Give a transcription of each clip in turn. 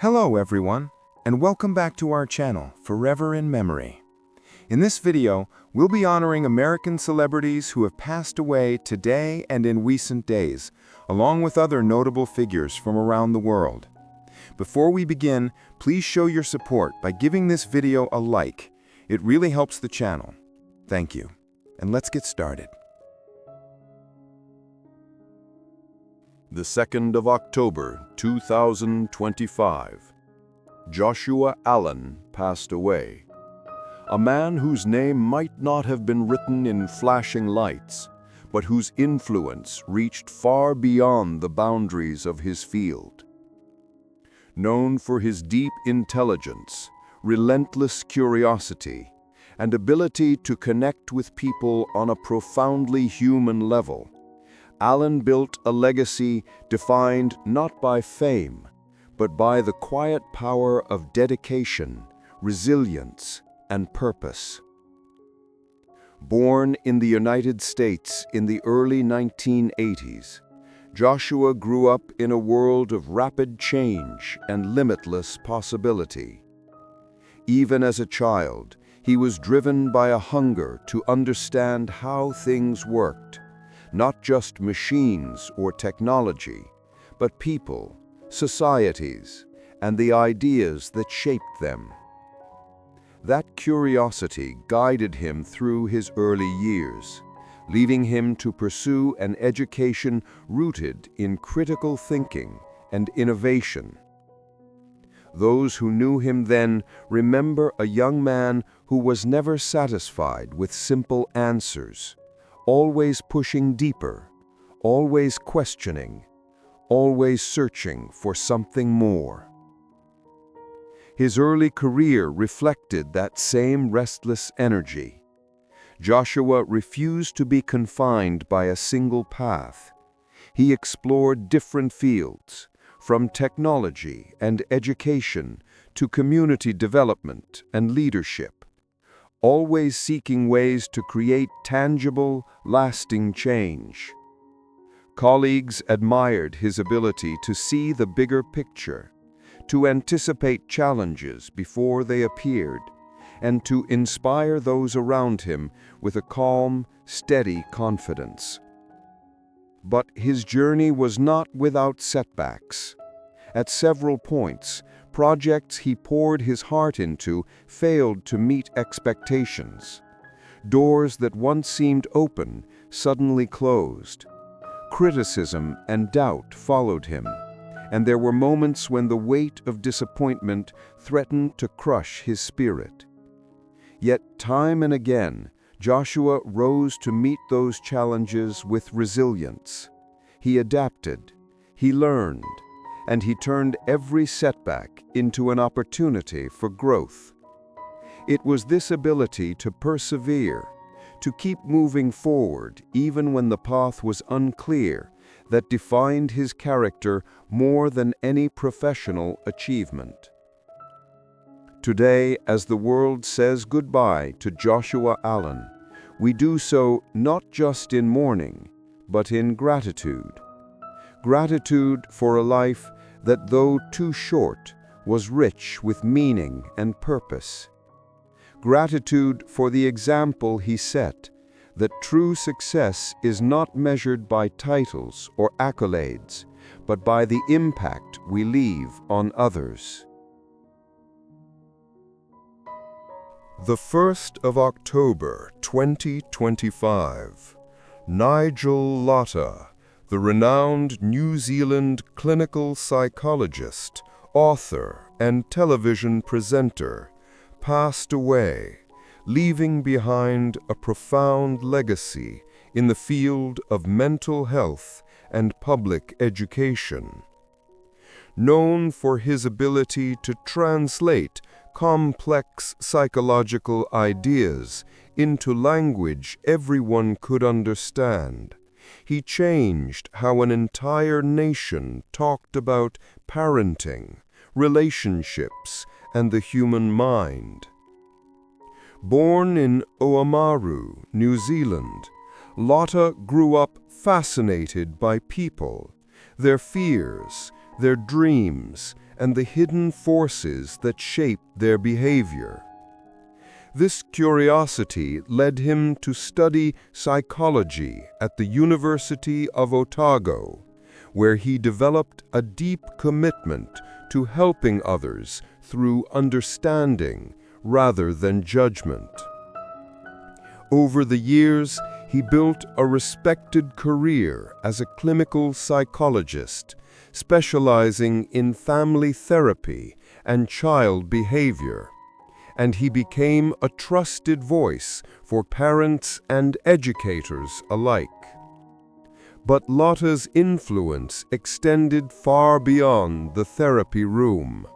Hello everyone, and welcome back to our channel, Forever in Memory. In this video, we'll be honoring American celebrities who have passed away today and in recent days, along with other notable figures from around the world. Before we begin, please show your support by giving this video a like. It really helps the channel. Thank you. And let's get started. The 2nd of October, 2025. Joshua Allen passed away. A man whose name might not have been written in flashing lights, but whose influence reached far beyond the boundaries of his field. Known for his deep intelligence, relentless curiosity, and ability to connect with people on a profoundly human level, Allen built a legacy defined not by fame, but by the quiet power of dedication, resilience, and purpose. Born in the United States in the early 1980s, Joshua grew up in a world of rapid change and limitless possibility. Even as a child, he was driven by a hunger to understand how things worked. Not just machines or technology, but people, societies, and the ideas that shaped them. That curiosity guided him through his early years, leading him to pursue an education rooted in critical thinking and innovation. Those who knew him then remember a young man who was never satisfied with simple answers, always pushing deeper, always questioning, always searching for something more. His early career reflected that same restless energy. Joshua refused to be confined by a single path. He explored different fields, from technology and education to community development and leadership, always seeking ways to create tangible, lasting change. Colleagues admired his ability to see the bigger picture, to anticipate challenges before they appeared, and to inspire those around him with a calm, steady confidence. But his journey was not without setbacks. At several points, projects he poured his heart into failed to meet expectations. Doors that once seemed open suddenly closed. Criticism and doubt followed him, and there were moments when the weight of disappointment threatened to crush his spirit. Yet time and again, Joshua rose to meet those challenges with resilience. He adapted, he learned, and he turned every setback into an opportunity for growth. It was this ability to persevere, to keep moving forward even when the path was unclear, that defined his character more than any professional achievement. Today, as the world says goodbye to Joshua Allen, we do so not just in mourning, but in gratitude. Gratitude for a life that, though too short, was rich with meaning and purpose. Gratitude for the example he set, that true success is not measured by titles or accolades, but by the impact we leave on others. The 1st of October, 2025. Nigel Latta, the renowned New Zealand clinical psychologist, author, and television presenter, passed away, leaving behind a profound legacy in the field of mental health and public education. Known for his ability to translate complex psychological ideas into language everyone could understand, he changed how an entire nation talked about parenting, relationships, and the human mind. Born in Oamaru, New Zealand, Latta grew up fascinated by people, their fears, their dreams, and the hidden forces that shape their behavior. This curiosity led him to study psychology at the University of Otago, where he developed a deep commitment to helping others through understanding rather than judgment. Over the years, he built a respected career as a clinical psychologist, specializing in family therapy and child behavior, and he became a trusted voice for parents and educators alike. But Lotta's influence extended far beyond the therapy room.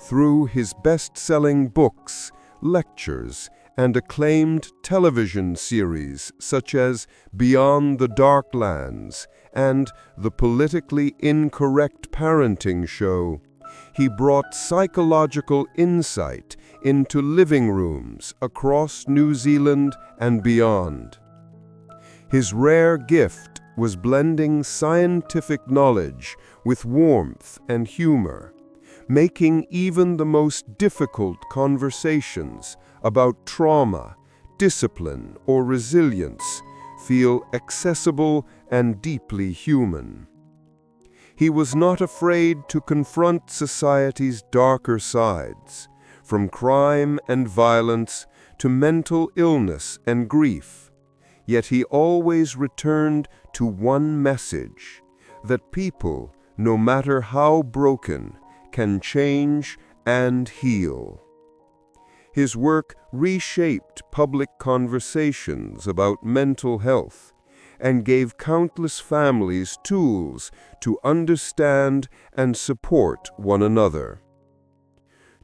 Through his best-selling books, lectures, and acclaimed television series such as Beyond the Darklands and The Politically Incorrect Parenting Show, he brought psychological insight into living rooms across New Zealand and beyond. His rare gift was blending scientific knowledge with warmth and humor, making even the most difficult conversations about trauma, discipline, or resilience feel accessible and deeply human. He was not afraid to confront society's darker sides, from crime and violence to mental illness and grief. Yet he always returned to one message, that people, no matter how broken, can change and heal. His work reshaped public conversations about mental health and gave countless families tools to understand and support one another.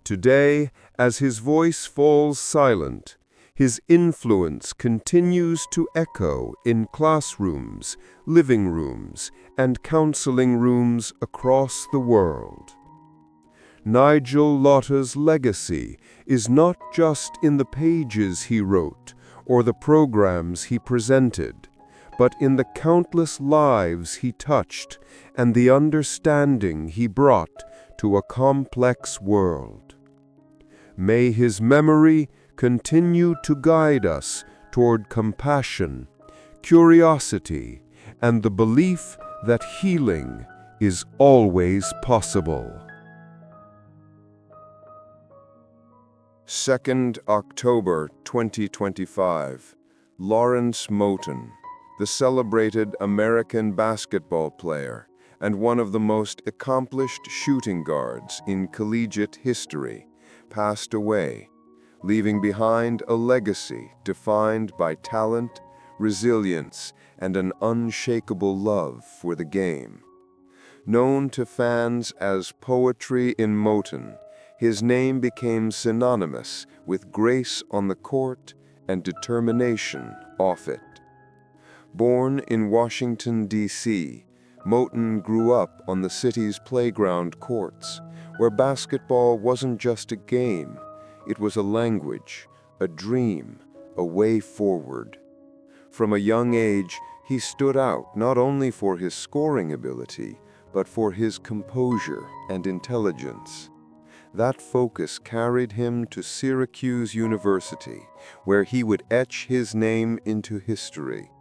Today, as his voice falls silent, his influence continues to echo in classrooms, living rooms, and counseling rooms across the world. Nigel Lotta's legacy is not just in the pages he wrote or the programs he presented, but in the countless lives he touched and the understanding he brought to a complex world. May his memory continue to guide us toward compassion, curiosity, and the belief that healing is always possible. 2nd October 2025. Lawrence Moten, the celebrated American basketball player and one of the most accomplished shooting guards in collegiate history, passed away, leaving behind a legacy defined by talent, resilience, and an unshakable love for the game. Known to fans as Poetry in Moten, his name became synonymous with grace on the court and determination off it. Born in Washington, D.C., Moten grew up on the city's playground courts, where basketball wasn't just a game, it was a language, a dream, a way forward. From a young age, he stood out not only for his scoring ability, but for his composure and intelligence. That focus carried him to Syracuse University, where he would etch his name into history.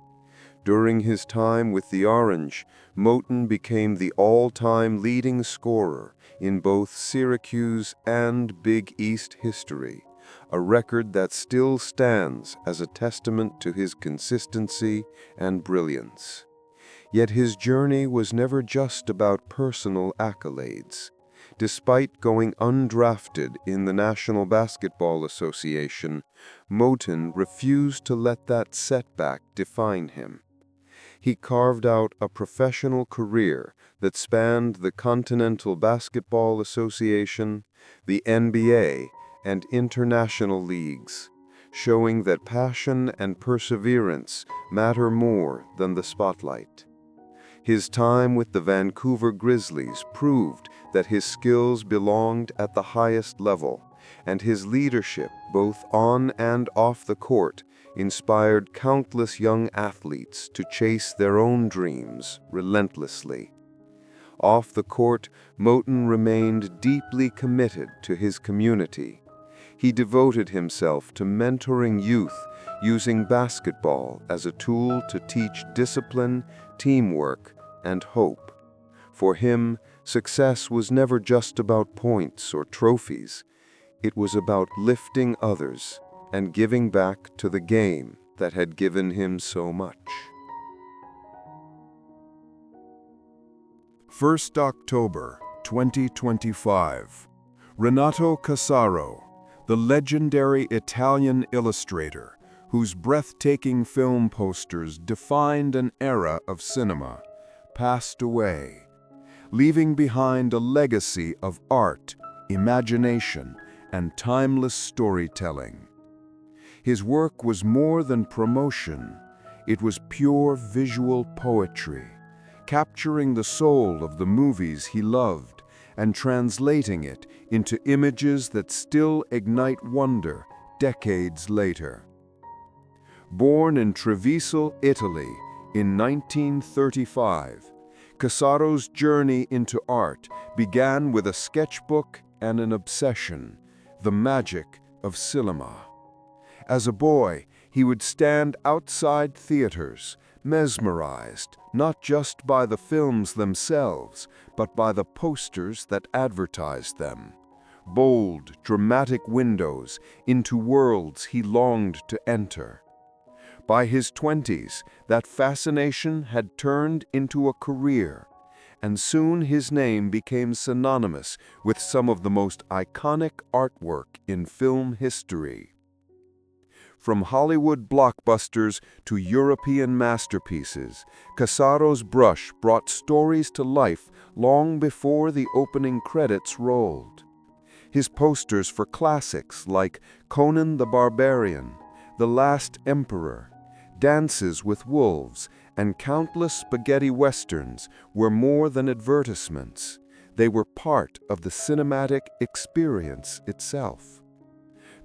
During his time with the Orange, Moten became the all-time leading scorer in both Syracuse and Big East history, a record that still stands as a testament to his consistency and brilliance. Yet his journey was never just about personal accolades. Despite going undrafted in the National Basketball Association, Moten refused to let that setback define him. He carved out a professional career that spanned the Continental Basketball Association, the NBA, and international leagues, showing that passion and perseverance matter more than the spotlight. His time with the Vancouver Grizzlies proved that his skills belonged at the highest level, and his leadership, both on and off the court, inspired countless young athletes to chase their own dreams relentlessly. Off the court, Moten remained deeply committed to his community. He devoted himself to mentoring youth, using basketball as a tool to teach discipline, teamwork, and hope. For him, success was never just about points or trophies. It was about lifting others and giving back to the game that had given him so much. 1st October 2025. Renato Casaro, the legendary Italian illustrator whose breathtaking film posters defined an era of cinema, passed away, leaving behind a legacy of art, imagination, and timeless storytelling. His work was more than promotion. It was pure visual poetry, capturing the soul of the movies he loved and translating it into images that still ignite wonder decades later. Born in Treviso, Italy, in 1935, Casaro's journey into art began with a sketchbook and an obsession: the magic of cinema. As a boy, he would stand outside theaters, mesmerized not just by the films themselves, but by the posters that advertised them. Bold, dramatic windows into worlds he longed to enter. By his 20s, that fascination had turned into a career, and soon his name became synonymous with some of the most iconic artwork in film history. From Hollywood blockbusters to European masterpieces, Casaro's brush brought stories to life long before the opening credits rolled. His posters for classics like Conan the Barbarian, The Last Emperor, Dances with Wolves, and countless spaghetti westerns were more than advertisements. They were part of the cinematic experience itself.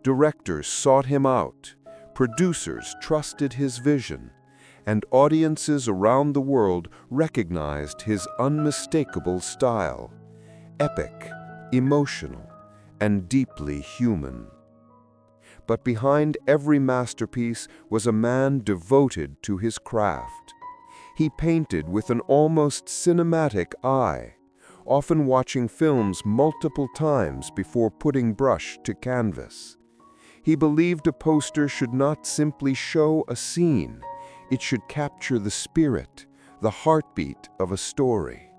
Directors sought him out, producers trusted his vision, and audiences around the world recognized his unmistakable style: epic, emotional, and deeply human. But behind every masterpiece was a man devoted to his craft. He painted with an almost cinematic eye, often watching films multiple times before putting brush to canvas. He believed a poster should not simply show a scene, it should capture the spirit, the heartbeat of a story.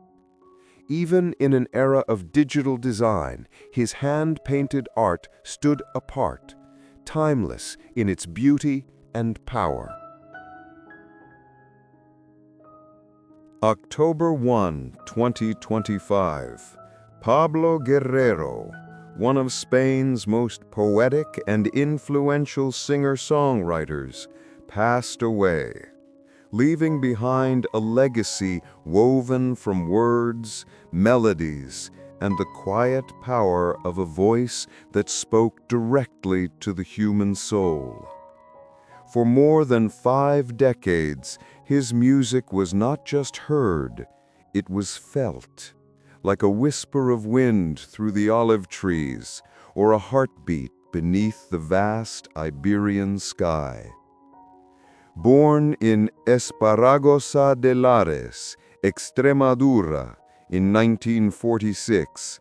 Even in an era of digital design, his hand-painted art stood apart, timeless in its beauty and power. October 1, 2025. Pablo Guerrero, one of Spain's most poetic and influential singer-songwriters, passed away, leaving behind a legacy woven from words, melodies, and the quiet power of a voice that spoke directly to the human soul. For more than 5 decades, his music was not just heard, it was felt, like a whisper of wind through the olive trees or a heartbeat beneath the vast Iberian sky. Born in Esparragosa de Lares, Extremadura, in 1946,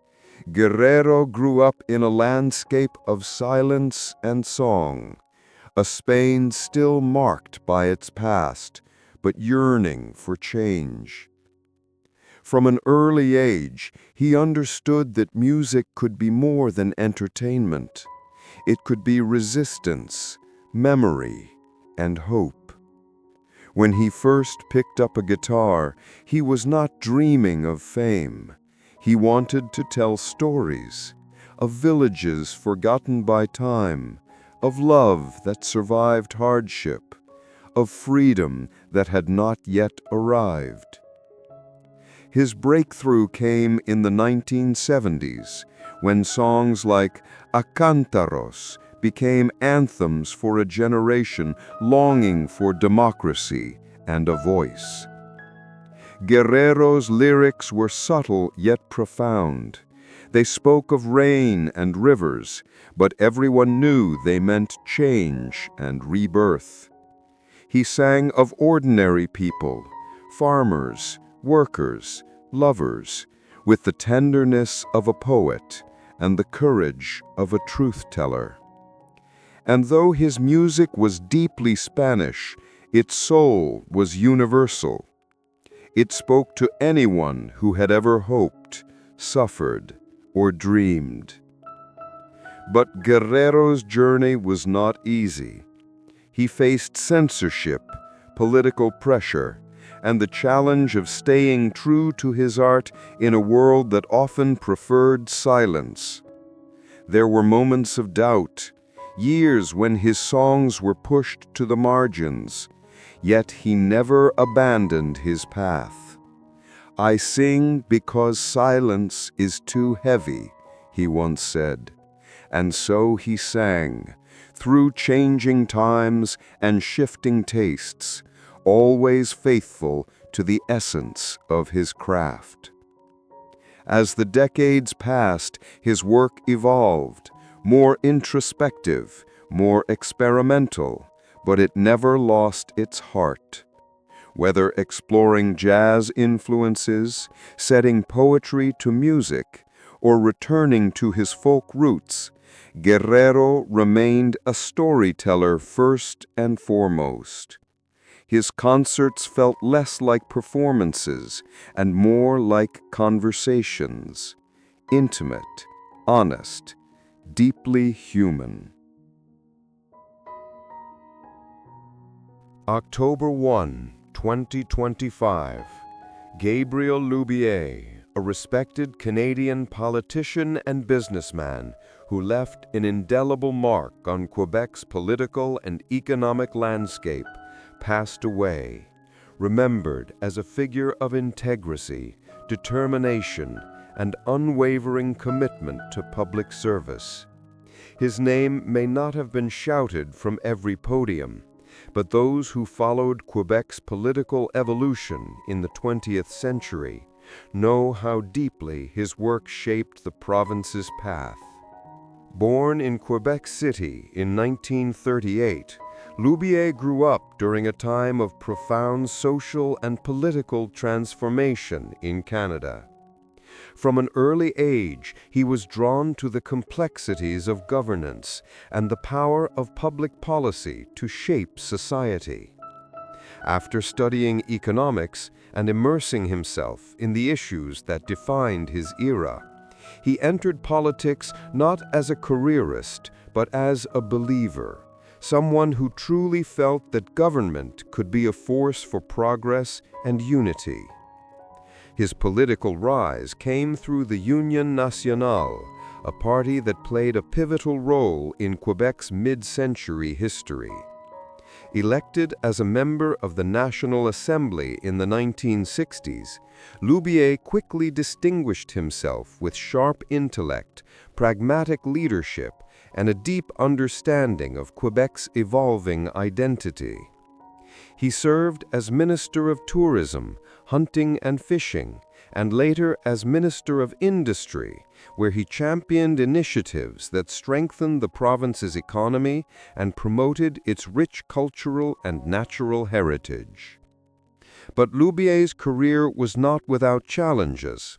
Guerrero grew up in a landscape of silence and song, a Spain still marked by its past, but yearning for change. From an early age, he understood that music could be more than entertainment. It could be resistance, memory, and hope. When he first picked up a guitar, he was not dreaming of fame. He wanted to tell stories, of villages forgotten by time, of love that survived hardship, of freedom that had not yet arrived. His breakthrough came in the 1970s, when songs like A Cántaros became anthems for a generation longing for democracy and a voice. Guerrero's lyrics were subtle yet profound. They spoke of rain and rivers, but everyone knew they meant change and rebirth. He sang of ordinary people, farmers, workers, lovers, with the tenderness of a poet and the courage of a truth-teller. And though his music was deeply Spanish, its soul was universal. It spoke to anyone who had ever hoped, suffered, or dreamed. But Guerrero's journey was not easy. He faced censorship, political pressure, and the challenge of staying true to his art in a world that often preferred silence. There were moments of doubt, years when his songs were pushed to the margins, yet he never abandoned his path. "I sing because silence is too heavy," he once said. And so he sang, through changing times and shifting tastes, always faithful to the essence of his craft. As the decades passed, his work evolved, more introspective, more experimental, but it never lost its heart. Whether exploring jazz influences, setting poetry to music, or returning to his folk roots, Guerrero remained a storyteller first and foremost. His concerts felt less like performances and more like conversations, intimate, honest, deeply human. October 1, 2025. Gabriel Loubiet, a respected Canadian politician and businessman who left an indelible mark on Quebec's political and economic landscape, passed away, remembered as a figure of integrity, determination, and unwavering commitment to public service. His name may not have been shouted from every podium, but those who followed Quebec's political evolution in the 20th century know how deeply his work shaped the province's path. Born in Quebec City in 1938, Loubiet grew up during a time of profound social and political transformation in Canada. From an early age, he was drawn to the complexities of governance and the power of public policy to shape society. After studying economics and immersing himself in the issues that defined his era, he entered politics not as a careerist, but as a believer, someone who truly felt that government could be a force for progress and unity. His political rise came through the Union Nationale, a party that played a pivotal role in Quebec's mid-century history. Elected as a member of the National Assembly in the 1960s, Loubiet quickly distinguished himself with sharp intellect, pragmatic leadership, and a deep understanding of Quebec's evolving identity. He served as Minister of Tourism, Hunting and Fishing, and later as Minister of Industry, where he championed initiatives that strengthened the province's economy and promoted its rich cultural and natural heritage. But Loubiet's career was not without challenges.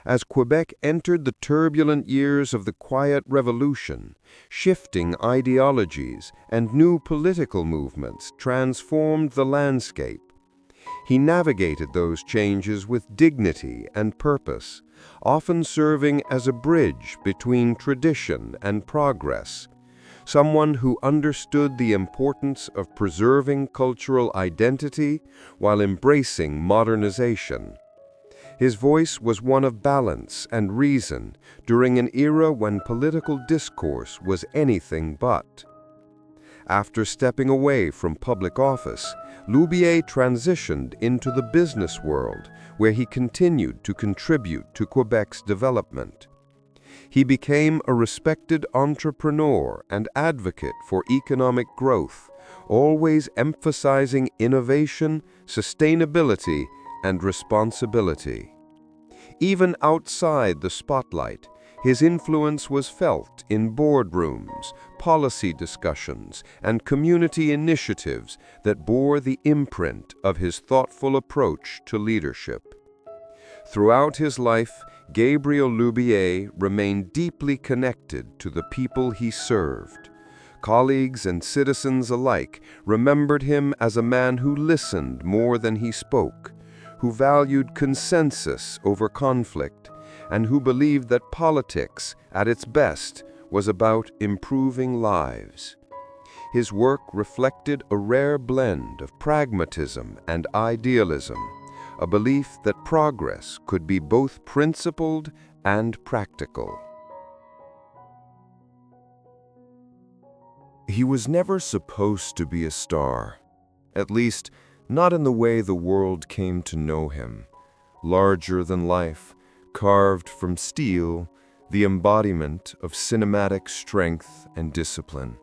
As Quebec entered the turbulent years of the Quiet Revolution, shifting ideologies and new political movements transformed the landscape. He navigated those changes with dignity and purpose, often serving as a bridge between tradition and progress, someone who understood the importance of preserving cultural identity while embracing modernization. His voice was one of balance and reason during an era when political discourse was anything but. After stepping away from public office, Loubiet transitioned into the business world, where he continued to contribute to Quebec's development. He became a respected entrepreneur and advocate for economic growth, always emphasizing innovation, sustainability, and responsibility. Even outside the spotlight, his influence was felt in boardrooms, policy discussions, and community initiatives that bore the imprint of his thoughtful approach to leadership. Throughout his life, Gabriel Lubier remained deeply connected to the people he served. Colleagues and citizens alike remembered him as a man who listened more than he spoke, who valued consensus over conflict, and who believed that politics, at its best, was about improving lives. His work reflected a rare blend of pragmatism and idealism, a belief that progress could be both principled and practical. He was never supposed to be a star, at least not in the way the world came to know him. Larger than life, carved from steel, the embodiment of cinematic strength and discipline.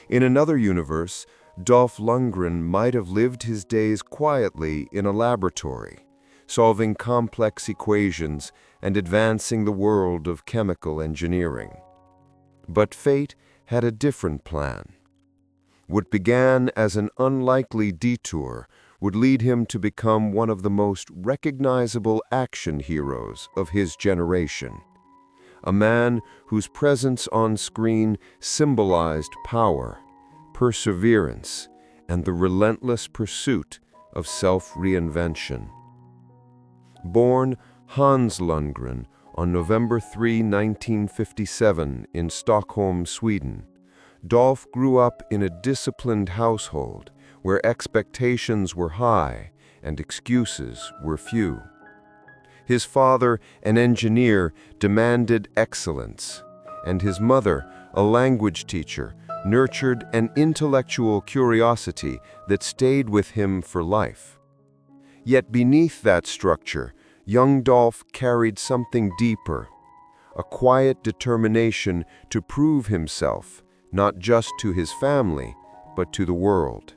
In another universe, Dolph Lundgren might have lived his days quietly in a laboratory, solving complex equations and advancing the world of chemical engineering. But fate had a different plan. What began as an unlikely detour would lead him to become one of the most recognizable action heroes of his generation. A man whose presence on screen symbolized power, perseverance, and the relentless pursuit of self-reinvention. Born Hans Lundgren on November 3, 1957 in Stockholm, Sweden, Dolph grew up in a disciplined household where expectations were high and excuses were few. His father, an engineer, demanded excellence, and his mother, a language teacher, nurtured an intellectual curiosity that stayed with him for life. Yet beneath that structure, young Dolph carried something deeper, a quiet determination to prove himself, not just to his family, but to the world.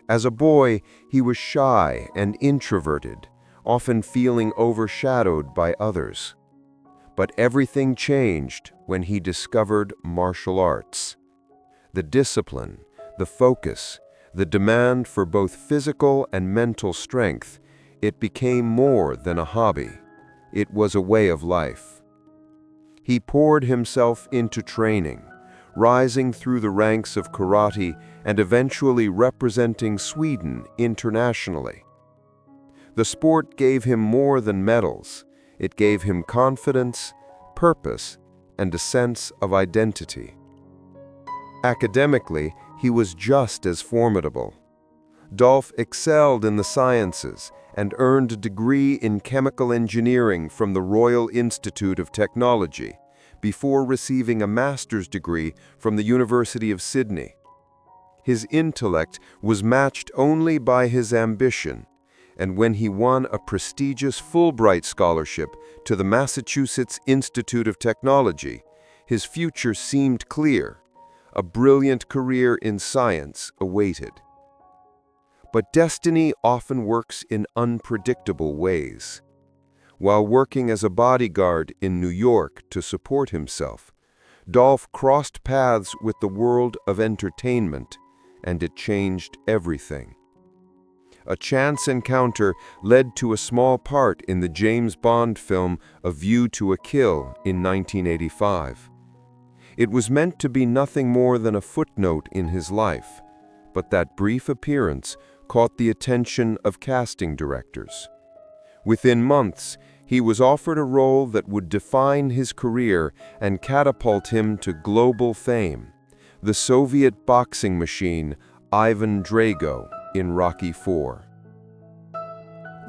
As a boy, he was shy and introverted, often feeling overshadowed by others. But everything changed when he discovered martial arts. The discipline, the focus, the demand for both physical and mental strength, it became more than a hobby. It was a way of life. He poured himself into training, rising through the ranks of karate and eventually representing Sweden internationally. The sport gave him more than medals. It gave him confidence, purpose, and a sense of identity. Academically, he was just as formidable. Dolph excelled in the sciences and earned a degree in chemical engineering from the Royal Institute of Technology, before receiving a master's degree from the University of Sydney. His intellect was matched only by his ambition, and when he won a prestigious Fulbright scholarship to the Massachusetts Institute of Technology, his future seemed clear. A brilliant career in science awaited. But destiny often works in unpredictable ways. While working as a bodyguard in New York to support himself, Dolph crossed paths with the world of entertainment, and it changed everything. A chance encounter led to a small part in the James Bond film A View to a Kill in 1985. It was meant to be nothing more than a footnote in his life, but that brief appearance caught the attention of casting directors. Within months, he was offered a role that would define his career and catapult him to global fame: the Soviet boxing machine Ivan Drago in Rocky IV.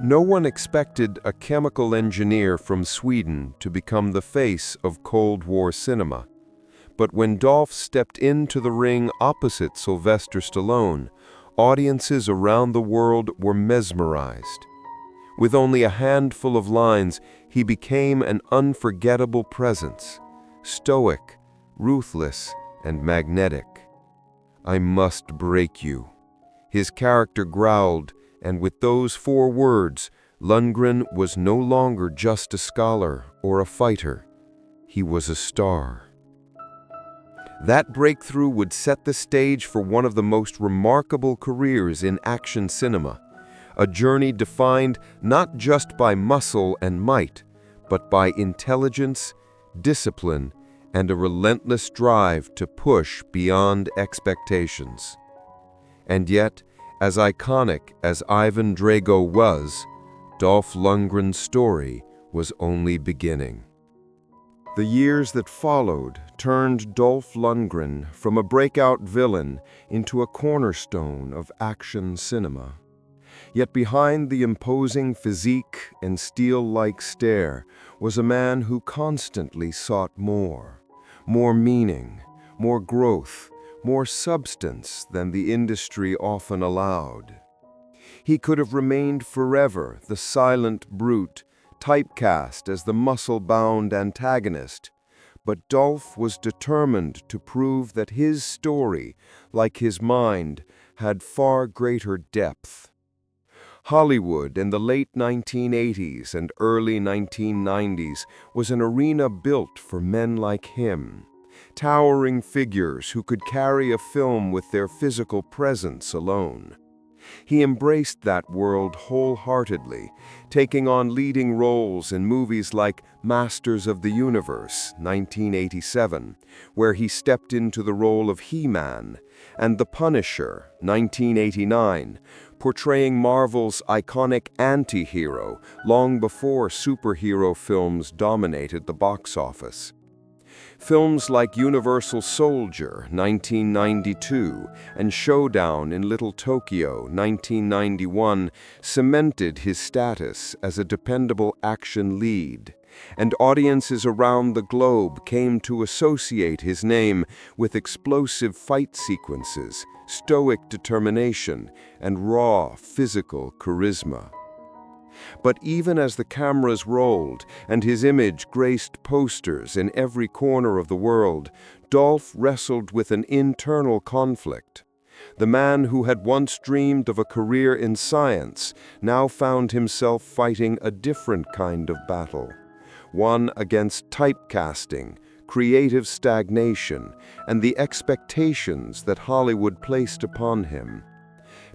No one expected a chemical engineer from Sweden to become the face of Cold War cinema. But when Dolph stepped into the ring opposite Sylvester Stallone, audiences around the world were mesmerized. With only a handful of lines, he became an unforgettable presence, stoic, ruthless, and magnetic. "I must break you," his character growled, And with those 4 words, Lundgren was no longer just a scholar or a fighter. He was a star. That breakthrough would set the stage for one of the most remarkable careers in action cinema, a journey defined not just by muscle and might, but by intelligence, discipline, and a relentless drive to push beyond expectations. And yet, as iconic as Ivan Drago was, Dolph Lundgren's story was only beginning. The years that followed turned Dolph Lundgren from a breakout villain into a cornerstone of action cinema. Yet behind the imposing physique and steel-like stare was a man who constantly sought more meaning, more growth, more substance than the industry often allowed. He could have remained forever the silent brute, typecast as the muscle-bound antagonist, but Dolph was determined to prove that his story, like his mind, had far greater depth. Hollywood in the late 1980s and early 1990s was an arena built for men like him, towering figures who could carry a film with their physical presence alone. He embraced that world wholeheartedly, taking on leading roles in movies like Masters of the Universe, 1987, where he stepped into the role of He-Man, and The Punisher, 1989, portraying Marvel's iconic anti-hero long before superhero films dominated the box office. Films like Universal Soldier, 1992, and Showdown in Little Tokyo, 1991, cemented his status as a dependable action lead, and audiences around the globe came to associate his name with explosive fight sequences, stoic determination, and raw physical charisma. But even as the cameras rolled and his image graced posters in every corner of the world, Dolph wrestled with an internal conflict. The man who had once dreamed of a career in science now found himself fighting a different kind of battle, one against typecasting, creative stagnation, and the expectations that Hollywood placed upon him.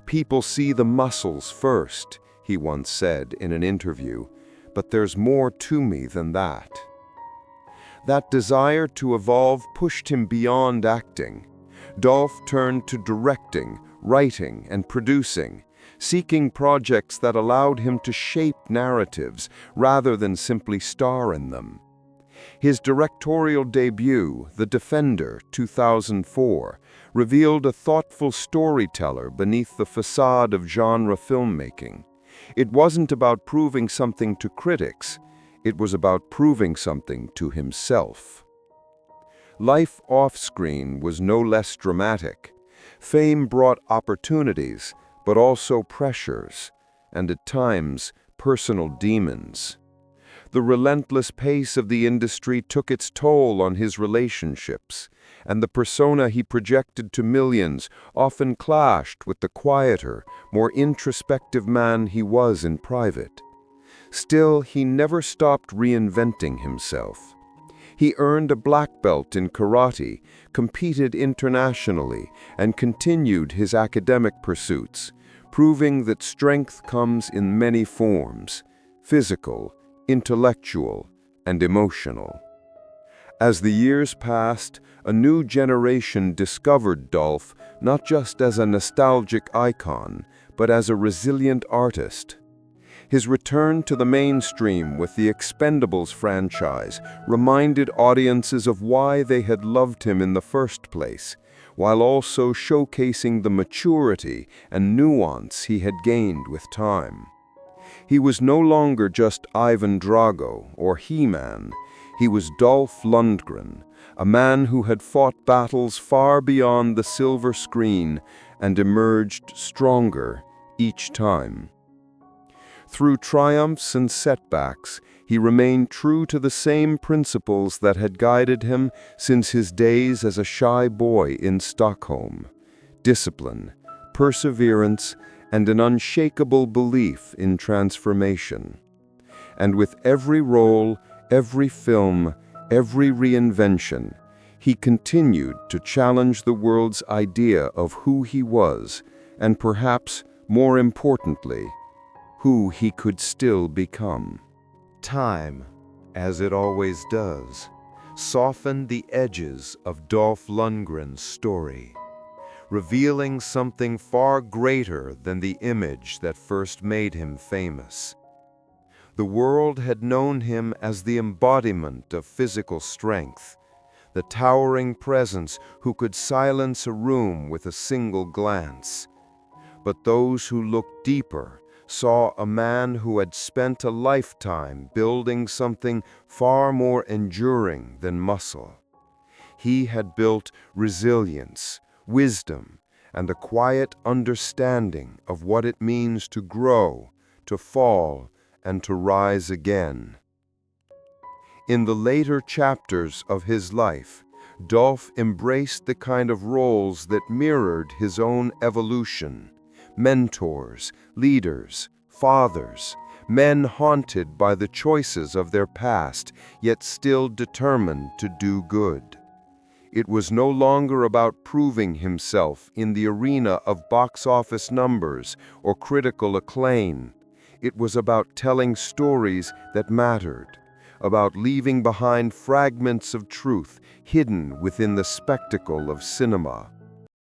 "People see the muscles first," he once said in an interview, "but there's more to me than that." That desire to evolve pushed him beyond acting. Dolph turned to directing, writing, and producing, seeking projects that allowed him to shape narratives rather than simply star in them. His directorial debut, The Defender, 2004, revealed a thoughtful storyteller beneath the facade of genre filmmaking. It wasn't about proving something to critics, it was about proving something to himself. Life off-screen was no less dramatic. Fame brought opportunities, but also pressures, and at times, personal demons. The relentless pace of the industry took its toll on his relationships, and the persona he projected to millions often clashed with the quieter, more introspective man he was in private. Still, he never stopped reinventing himself. He earned a black belt in karate, competed internationally, and continued his academic pursuits, proving that strength comes in many forms: physical, intellectual, and emotional. As the years passed, a new generation discovered Dolph not just as a nostalgic icon, but as a resilient artist. His return to the mainstream with the Expendables franchise reminded audiences of why they had loved him in the first place, while also showcasing the maturity and nuance he had gained with time. He was no longer just Ivan Drago or He-Man. He was Dolph Lundgren, a man who had fought battles far beyond the silver screen and emerged stronger each time. Through triumphs and setbacks, he remained true to the same principles that had guided him since his days as a shy boy in Stockholm: discipline, perseverance, and an unshakable belief in transformation. And with every role, every film, every reinvention, he continued to challenge the world's idea of who he was, and perhaps, more importantly, who he could still become. Time, as it always does, softened the edges of Dolph Lundgren's story, revealing something far greater than the image that first made him famous. The world had known him as the embodiment of physical strength, the towering presence who could silence a room with a single glance. But those who looked deeper saw a man who had spent a lifetime building something far more enduring than muscle. He had built resilience, wisdom, and a quiet understanding of what it means to grow, to fall, and to rise again. In the later chapters of his life, Dolph embraced the kind of roles that mirrored his own evolution: mentors, leaders, fathers, men haunted by the choices of their past, yet still determined to do good. It was no longer about proving himself in the arena of box office numbers or critical acclaim. It was about telling stories that mattered, about leaving behind fragments of truth hidden within the spectacle of cinema.